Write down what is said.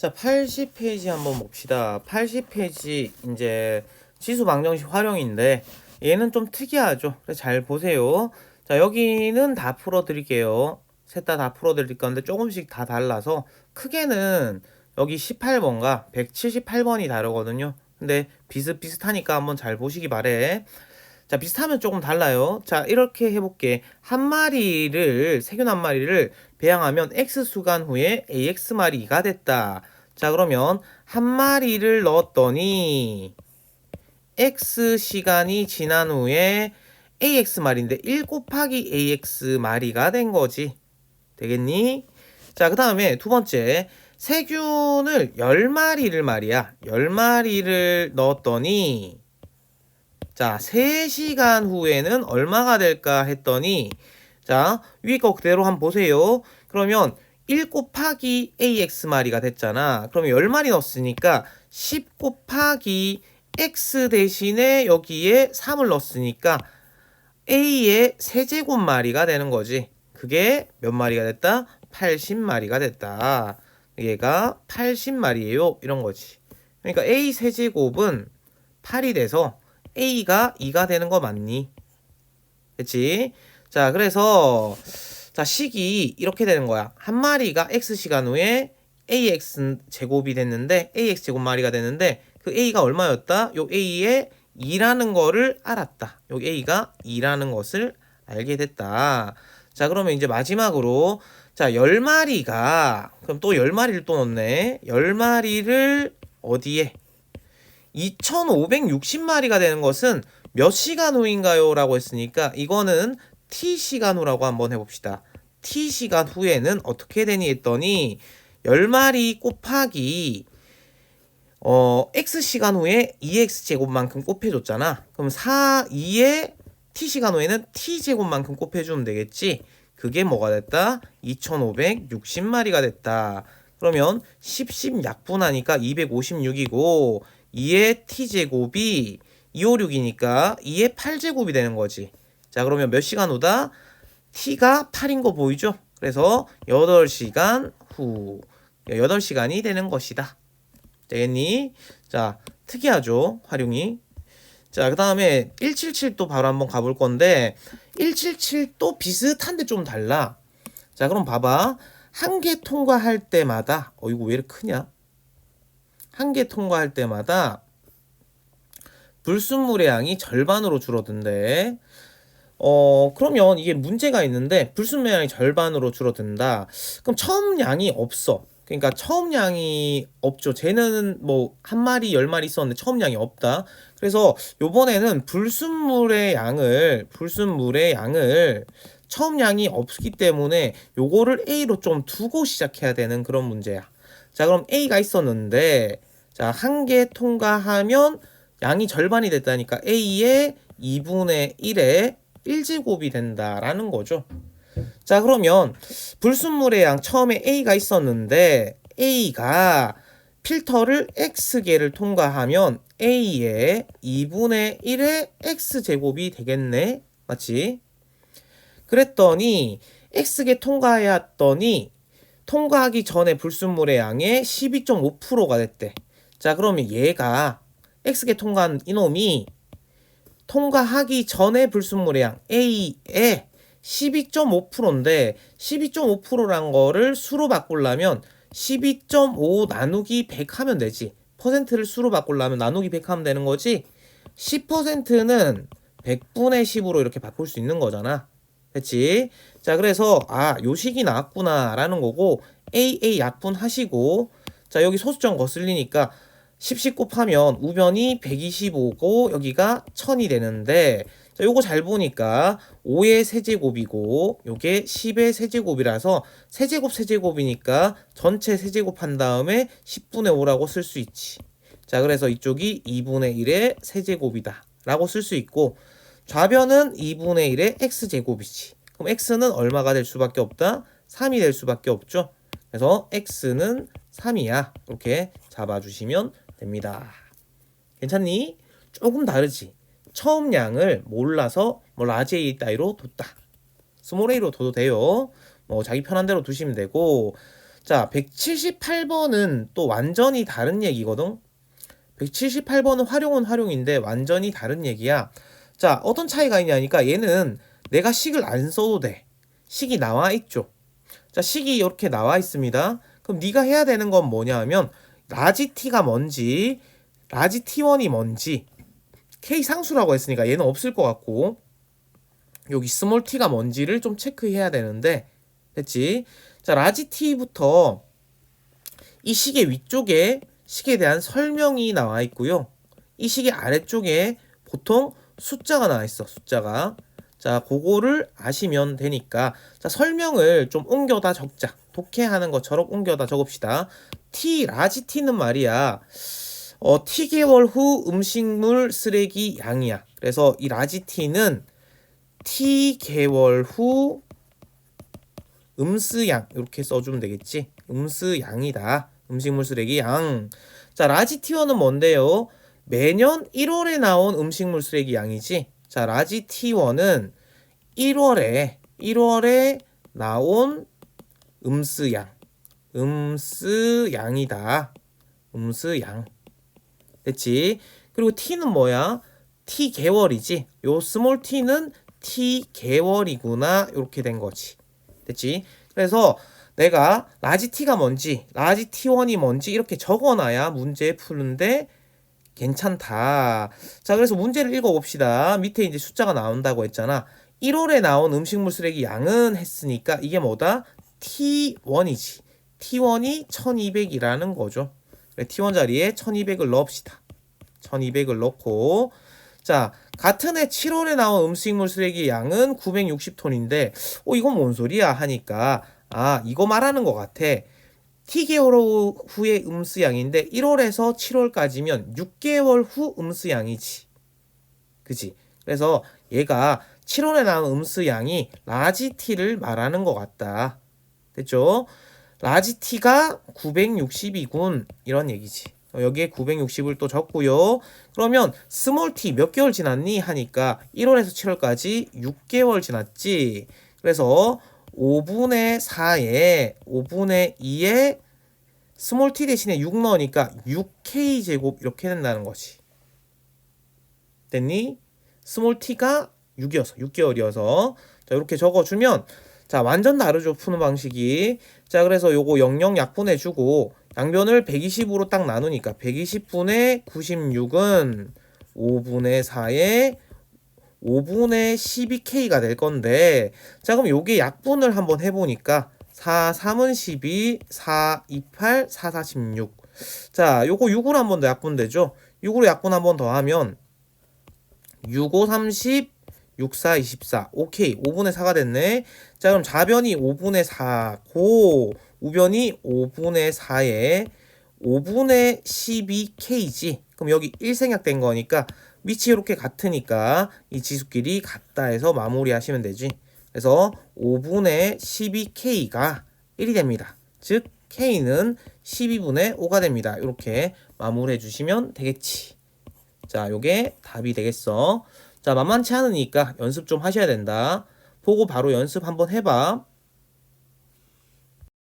자, 80페이지 한번 봅시다. 80페이지 이제 지수 방정식 활용인데 얘는 좀 특이하죠. 그래서 잘 보세요. 자, 여기는 다 풀어 드릴게요. 셋 다 풀어 드릴 건데 조금씩 다 달라서 크게는 여기 18번과 178번이 다르거든요. 근데 비슷비슷하니까 한번 잘 보시기 바래. 자, 비슷하면 조금 달라요. 자, 이렇게 해볼게. 세균 한 마리를 배양하면 X수간 후에 AX마리가 됐다. 자, 그러면 한 마리를 넣었더니 X시간이 지난 후에 AX마리인데 1 곱하기 AX마리가 된 거지. 되겠니? 자, 그 다음에 두 번째. 세균을 10마리를 말이야. 10마리를 넣었더니 자, 3시간 후에는 얼마가 될까 했더니 자, 위에 거 그대로 한번 보세요. 그러면 1 곱하기 AX마리가 됐잖아. 그러면 10마리 넣었으니까 10 곱하기 X 대신에 여기에 3을 넣었으니까 A의 세제곱마리가 되는 거지. 그게 몇 마리가 됐다? 80마리가 됐다. 얘가 80마리예요. 이런 거지. 그러니까 A 세제곱은 8이 돼서 A가 2가 되는 거 맞니? 그치? 자, 그래서 자, 식이 이렇게 되는 거야. 한 마리가 X시간 후에 AX 제곱이 됐는데 AX 제곱 마리가 됐는데 그 A가 얼마였다? 요 A의 2라는 거를 알았다. 요 A가 2라는 것을 알게 됐다. 자, 그러면 이제 마지막으로 자, 10마리가 그럼 또 10마리를 또 넣네. 10마리를 어디에? 2560마리가 되는 것은 몇 시간 후인가요? 라고 했으니까 이거는 T시간 후라고 한번 해봅시다. T시간 후에는 어떻게 되니 했더니 10마리 곱하기 X시간 후에 2X제곱만큼 곱해줬잖아. 그럼 2의 T시간 후에는 T제곱만큼 곱해주면 되겠지. 그게 뭐가 됐다? 2560마리가 됐다. 그러면 10 약분하니까 256이고 2의 t제곱이 256이니까 2의 8제곱이 되는 거지. 자, 그러면 몇 시간 후다? t가 8인 거 보이죠? 그래서 8시간 후 8시간이 되는 것이다. 되겠니? 자, 특이하죠? 활용이. 자, 그 다음에 177도 바로 한번 가볼 건데 177도 비슷한데 좀 달라. 자, 그럼 봐봐. 한 개 통과할 때마다 이거 왜 이렇게 크냐? 한 개 통과할 때마다 불순물의 양이 절반으로 줄어든대. 그러면 이게 문제가 있는데 불순물의 양이 절반으로 줄어든다. 그럼 처음 양이 없어. 그러니까 처음 양이 없죠. 쟤는 뭐 한 마리, 10마리 있었는데 처음 양이 없다. 그래서 요번에는 불순물의 양을 처음 양이 없기 때문에 요거를 A로 좀 두고 시작해야 되는 그런 문제야. 자, 그럼 A가 있었는데 자, 한 개 통과하면 양이 절반이 됐다니까 A의 2분의 1의 1제곱이 된다라는 거죠. 자, 그러면 불순물의 양 처음에 A가 있었는데 A가 필터를 X개를 통과하면 A의 2분의 1의 X제곱이 되겠네. 맞지? 그랬더니 X개 통과했더니 통과하기 전에 불순물의 양의 12.5%가 됐대. 자, 그러면 얘가 X개 통과한 이놈이 통과하기 전에 불순물의 양 A의 12.5%인데 12.5%란 거를 수로 바꾸려면 12.5 나누기 100 하면 되지. 퍼센트를 수로 바꾸려면 나누기 100 하면 되는 거지. 10%는 100분의 10으로 이렇게 바꿀 수 있는 거잖아. 그치? 자, 그래서 요 식이 나왔구나 라는 거고 AA 약분하시고 자, 여기 소수점 거슬리니까 10 곱하면 우변이 125고 여기가 1000이 되는데 자, 요거 잘 보니까 5의 세제곱이고 요게 10의 세제곱이라서 세제곱이니까 전체 세제곱 한 다음에 10분의 5라고 쓸 수 있지. 자, 그래서 이쪽이 2분의 1의 세제곱이다 라고 쓸 수 있고 좌변은 2분의 1의 x제곱이지. 그럼 x는 얼마가 될 수밖에 없다? 3이 될 수밖에 없죠. 그래서 x는 3이야. 이렇게 잡아주시면 됩니다. 괜찮니? 조금 다르지. 처음 양을 몰라서 뭐 라지 A 따위로 뒀다. 스몰 A로 둬도 돼요. 뭐 자기 편한 대로 두시면 되고 자, 178번은 또 완전히 다른 얘기거든. 178번은 활용은 활용인데 완전히 다른 얘기야. 자, 어떤 차이가 있냐니까 얘는 내가 식을 안 써도 돼. 식이 나와 있죠. 자, 식이 이렇게 나와 있습니다. 그럼 네가 해야 되는 건 뭐냐 하면 라지 t가 뭔지, 라지 t1이 뭔지, k 상수라고 했으니까 얘는 없을 것 같고 여기 스몰 t가 뭔지를 좀 체크해야 되는데 됐지? 자, 라지 t부터 이 식의 위쪽에 식에 대한 설명이 나와 있고요. 이 식의 아래쪽에 보통 숫자가 나와 있어. 숫자가. 자, 그거를 아시면 되니까 자, 설명을 좀 옮겨다 적자. 독해하는 것처럼 옮겨다 적읍시다. T, 라지 T는 말이야. T개월 후 음식물 쓰레기 양이야. 그래서 이 라지 T는 T개월 후 음수양 이렇게 써주면 되겠지. 음수양이다. 음식물 쓰레기 양. 자, 라지 T1은 뭔데요? 매년 1월에 나온 음식물 쓰레기 양이지. 자, 라지 T1은 1월에 나온 음수양. 음수양이다. 음수양. 됐지? 그리고 T는 뭐야? T 개월이지. 요 스몰 T는 T 개월이구나. 이렇게 된 거지. 됐지? 그래서 내가 라지 t가 뭔지, 라지 t1이 뭔지 이렇게 적어놔야 문제 푸는데 괜찮다. 자, 그래서 문제를 읽어봅시다. 밑에 이제 숫자가 나온다고 했잖아. 1월에 나온 음식물 쓰레기 양은 했으니까 이게 뭐다? t1이지. t1이 1200이라는 거죠. t1 자리에 1200을 넣읍시다. 1200을 넣고 자, 같은 해 7월에 나온 음식물 쓰레기 양은 960톤인데 이건 뭔 소리야 하니까 이거 말하는 것 같아. T개월 후의 음수양인데 1월에서 7월까지면 6개월 후 음수양이지. 그지? 그래서 얘가 7월에 나온 음수양이 라지 T를 말하는 것 같다. 됐죠? 라지 T가 960이군. 이런 얘기지. 여기에 960을 또 적고요. 그러면 스몰 t 몇 개월 지났니? 하니까 1월에서 7월까지 6개월 지났지. 그래서 5분의 4에 5분의 2에 스몰 t 대신에 6 넣으니까 6k 제곱 이렇게 된다는 거지. 됐니? 스몰 t가 6개월이어서 자, 이렇게 적어주면 자, 완전 다르죠. 푸는 방식이. 자, 그래서 요거 00 약분해주고 양변을 120으로 딱 나누니까 120분의 96은 5분의 4에 5분의 12K가 될 건데 자, 그럼 요게 약분을 한번 해보니까 4, 3은 12, 4, 2, 8, 4, 4, 16. 자, 요거 6으로 한 번 더 약분되죠. 6으로 약분 한 번 더 하면 6, 5, 30, 6, 4, 24. 오케이. 5분의 4가 됐네. 자, 그럼 좌변이 5분의 4고 우변이 5분의 4에 5분의 12K지. 그럼 여기 1생략된 거니까 위치 이렇게 같으니까 이 지수끼리 같다 해서 마무리하시면 되지. 그래서 5분의 12K가 1이 됩니다. 즉 K는 12분의 5가 됩니다. 이렇게 마무리해 주시면 되겠지. 자, 요게 답이 되겠어. 자, 만만치 않으니까 연습 좀 하셔야 된다. 보고 바로 연습 한번 해봐.